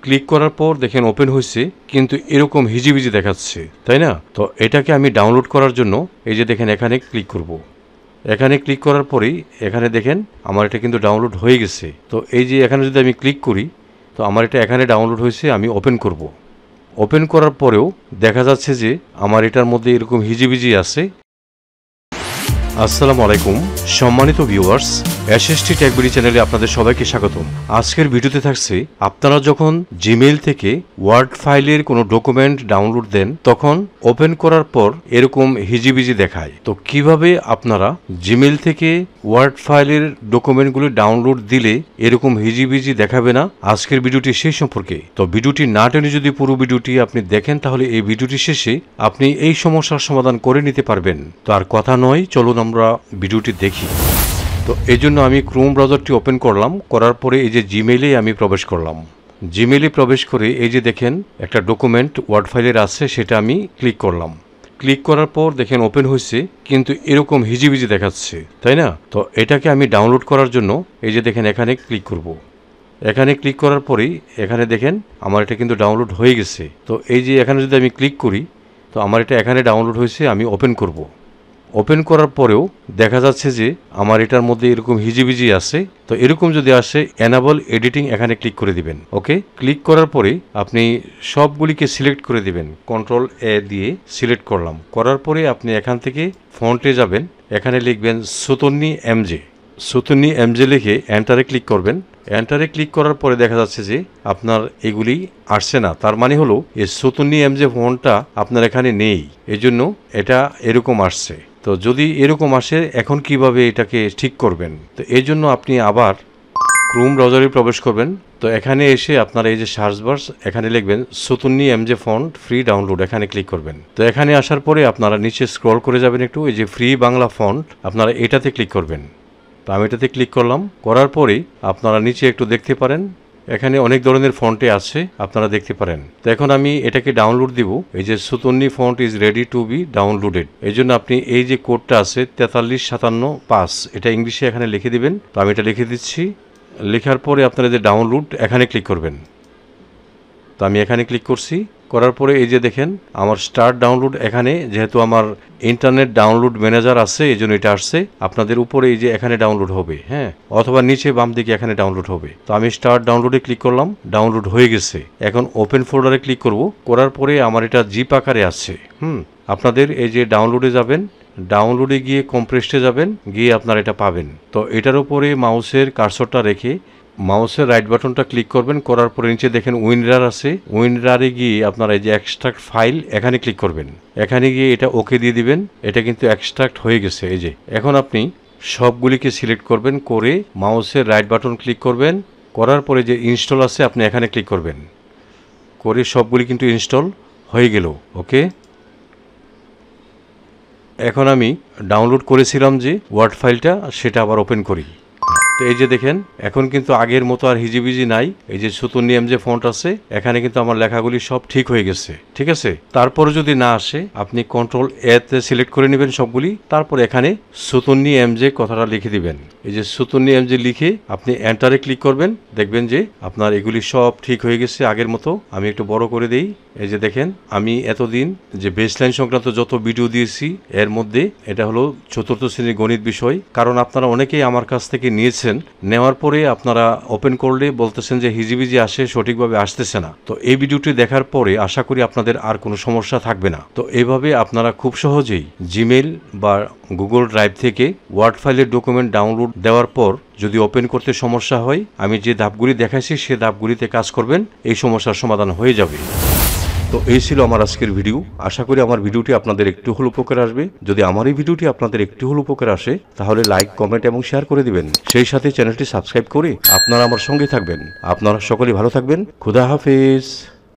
Click করার পর দেখেন ওপেন হয়েছে, কিন্তু এরকম হিজিবিজি দেখাচ্ছে, তাই না? তো এটাকে আমি ডাউনলোড করার জন্য এই যে দেখেন এখানে ক্লিক করব। এখানে ক্লিক করার পরেই এখানে দেখেন আমার এটা কিন্তু ডাউনলোড হয়ে গেছে। তো এই যে এখানে যদি আমি ক্লিক করি, তো আমার এটা এখানে ডাউনলোড হয়েছে, আমি ওপেন করব। ওপেন করার পরেও দেখা যাচ্ছে যে আমার এটার মধ্যে এরকম হিজিবিজি আছে। আসসালামু আলাইকুম সম্মানিত ভিউয়ার্স, এসএসটি টেকবিডি চ্যানেলে আপনাদের সবাইকে স্বাগতম। আজকের ভিডিওতে থাকছে আপনারা যখন জিমেইল থেকে ওয়ার্ড ফাইলের কোনো ডকুমেন্ট ডাউনলোড দেন তখন ওপেন করার পর এরকম হিজিবিজি দেখায়। তো কিভাবে আপনারা জিমেইল থেকে ওয়ার্ড ফাইলের ডকুমেন্টগুলো ডাউনলোড দিলে এরকম হিজিবিজি দেখাবে না, আজকের ভিডিওটি সেই সম্পর্কে। তো ভিডিওটি না টেনে যদি পুরো ভিডিওটি আপনি দেখেন তাহলে এই ভিডিওটি শেষে আপনি এই সমস্যার সমাধান করে নিতে পারবেন। তো আর কথা নয়, চলুন আমরা ভিডিওটি দেখি। তো এই জন্য আমি ক্রোম ব্রাউজারটি ওপেন করলাম, করার পরে এই যে জিমেইলে আমি প্রবেশ করলাম। জিমেইলে প্রবেশ করে এই যে দেখেন একটা ডকুমেন্ট ওয়ার্ড ফাইলের আছে, সেটা আমি ক্লিক করলাম। ক্লিক করার পর দেখেন ওপেন হয়েছে, কিন্তু এরকম হিজিবিজি দেখাচ্ছে, তাই না? তো এটাকে আমি ডাউনলোড করার জন্য এই যে দেখেন এখানে ক্লিক করব। এখানে ক্লিক করার পরেই এখানে দেখেন আমার এটা কিন্তু ডাউনলোড হয়ে গেছে। তো এই যে এখানে যদি আমি ক্লিক করি, তো আমার এটা এখানে ডাউনলোড হয়েছে, আমি ওপেন করব। ওপেন করার পরেও দেখা যাচ্ছে যে আমার এটার মধ্যে এরকম হিজিবিজি আছে। তো এরকম যদি আসে এনাবল এডিটিং এখানে ক্লিক করে দিবেন। ওকে, ক্লিক করার পরে আপনি সবগুলিকে সিলেক্ট করে দিবেন। কন্ট্রোল এ দিয়ে সিলেক্ট করলাম, করার পরে আপনি এখান থেকে ফন্টে যাবেন, এখানে লিখবেন সুতন্নি এমজে। সুতন্নি এমজে লিখে এন্টারে ক্লিক করবেন। এন্টারে ক্লিক করার পরে দেখা যাচ্ছে যে আপনার এগুলি আসছে না, তার মানে হলো এই সুতন্নি এমজে ফন্টটা আপনার এখানে নেই, এজন্য এটা এরকম আসছে। তো যদি এরকম আসে এখন কিভাবে এটাকে ঠিক করবেন? তো এই জন্য আপনি আবার ক্রোম ব্রাউজারে প্রবেশ করবেন। তো এখানে এসে আপনারা এই যে সার্চ বার, এখানে লিখবেন সুতন্নি এমজে ফন্ট ফ্রি ডাউনলোড, এখানে ক্লিক করবেন। তো এখানে আসার পরে আপনারা নিচে স্ক্রল করে যাবেন একটু, এই যে ফ্রি বাংলা ফন্ট আপনারা এটাতে ক্লিক করবেন। তো আমি এটাতে ক্লিক করলাম, করার পরেই আপনারা নিচে একটু দেখতে পারেন এখানে অনেক ধরনের ফন্টে আছে, আপনারা দেখতে পারেন। তো এখন আমি এটাকে ডাউনলোড দিব। এই যে Sutonny font is ready to be downloaded, এই জন্য আপনি এই যে কোডটা আছে 4357 এটা ইংলিশে এখানে লিখে দিবেন। তো আমি এটা লিখে দিচ্ছি। লেখার পরে আপনারা যে ডাউনলোড এখানে ক্লিক করবেন। তো আমি এখানে ক্লিক করছি, করার পরে এই যে দেখেন আমার স্টার্ট ডাউনলোড, এখানে যেহেতু আমার ইন্টারনেট ডাউনলোড ম্যানেজার আছে এই জন্য এটা আসছে। আপনাদের উপরে এই যে এখানে ডাউনলোড হবে, হ্যাঁ, অথবা নিচে বাম দিকে এখানে ডাউনলোড হবে। তো আমি স্টার্ট ডাউনলোডে ক্লিক করলাম, ডাউনলোড হয়ে গেছে। এখন ওপেন ফোল্ডারে ক্লিক করব, করার পরে আমার এটা জিপ আকারে আছে। আপনাদের এই যে ডাউনলোডে যাবেন, ডাউনলোডে গিয়ে কম্প্রেসে যাবেন, গিয়ে আপনারা এটা পাবেন। তো এটার উপরে মাউসের কার্সরটা রেখে মাউসের রাইট বাটনটা ক্লিক করবেন, করার পরে নিচে দেখেন উইনরার আছে, উইনরারে গিয়ে আপনারা এই যে এক্সট্রাক্ট ফাইল এখানে ক্লিক করবেন। এখানে গিয়ে এটা ওকে দিয়ে দিবেন। এটা কিন্তু এক্সট্রাক্ট হয়ে গেছে। এই যে এখন আপনি সবগুলিকে সিলেক্ট করবেন, করে মাউসের রাইট বাটন ক্লিক করবেন, করার পরে যে ইনস্টল আছে আপনি এখানে ক্লিক করবেন, করে সবগুলি কিন্তু ইনস্টল হয়ে গেল। ওকে, এখন আমি ডাউনলোড করেছিলাম যে ওয়ার্ড ফাইলটা, সেটা আবার ওপেন করি। তো এই যে দেখেন এখন কিন্তু আগের মতো আর হিজিবিজি নাই। এই যে সুতন্নি এমজে ফন্ট আছে, এখানে কিন্তু আমার লেখাগুলি সব ঠিক হয়ে গেছে। ঠিক আছে, তারপরে যদি না আসে আপনি কন্ট্রোল এতে সিলেক্ট করে নেবেন সবগুলি, তারপর এখানে সুতন্নি এমজে কথাটা লিখে দিবেন। এই যে সুতন্নি এমজে লিখে আপনি এন্টারে ক্লিক করবেন, দেখবেন যে আপনার এগুলি সব ঠিক হয়ে গেছে আগের মতো। আমি একটু বড় করে দেই। এই যে দেখেন আমি এতদিন যে বেসলাইন সংক্রান্ত যত ভিডিও দিয়েছি এর মধ্যে এটা হলো চতুর্থ শ্রেণীর গণিত বিষয়। কারণ আপনারা অনেকেই আমার কাছ থেকে নিয়েছেন, নেওয়ার পরে আপনারা ওপেন করলে বলতেছেন যে হিজিবিজি আসে, সঠিকভাবে আসতেছে না। তো এই ভিডিওটি দেখার পরে আশা করি আপনাদের আর কোনো সমস্যা থাকবে না। তো এইভাবে আপনারা খুব সহজেই জিমেইল বা গুগল ড্রাইভ থেকে ওয়ার্ড ফাইলের ডকুমেন্ট ডাউনলোড দেওয়ার পর যদি ওপেন করতে সমস্যা হয়, আমি যে ধাপগুলি দেখাইছি সে ধাপগুলিতে কাজ করবেন, এই সমস্যার সমাধান হয়ে যাবে। তো এই ছিল আমার আজকের ভিডিও। আশা করি আমার ভিডিওটি আপনাদের একটু হলেও উপকার আসবে। যদি আমার এই ভিডিওটি আপনাদের একটু হলেও উপকার আসে তাহলে লাইক, কমেন্ট এবং শেয়ার করে দিবেন। সেই সাথে চ্যানেলটি সাবস্ক্রাইব করে আপনারা আমার সঙ্গে থাকবেন। আপনারা সকলেই ভালো থাকবেন। খুদা হাফেজ।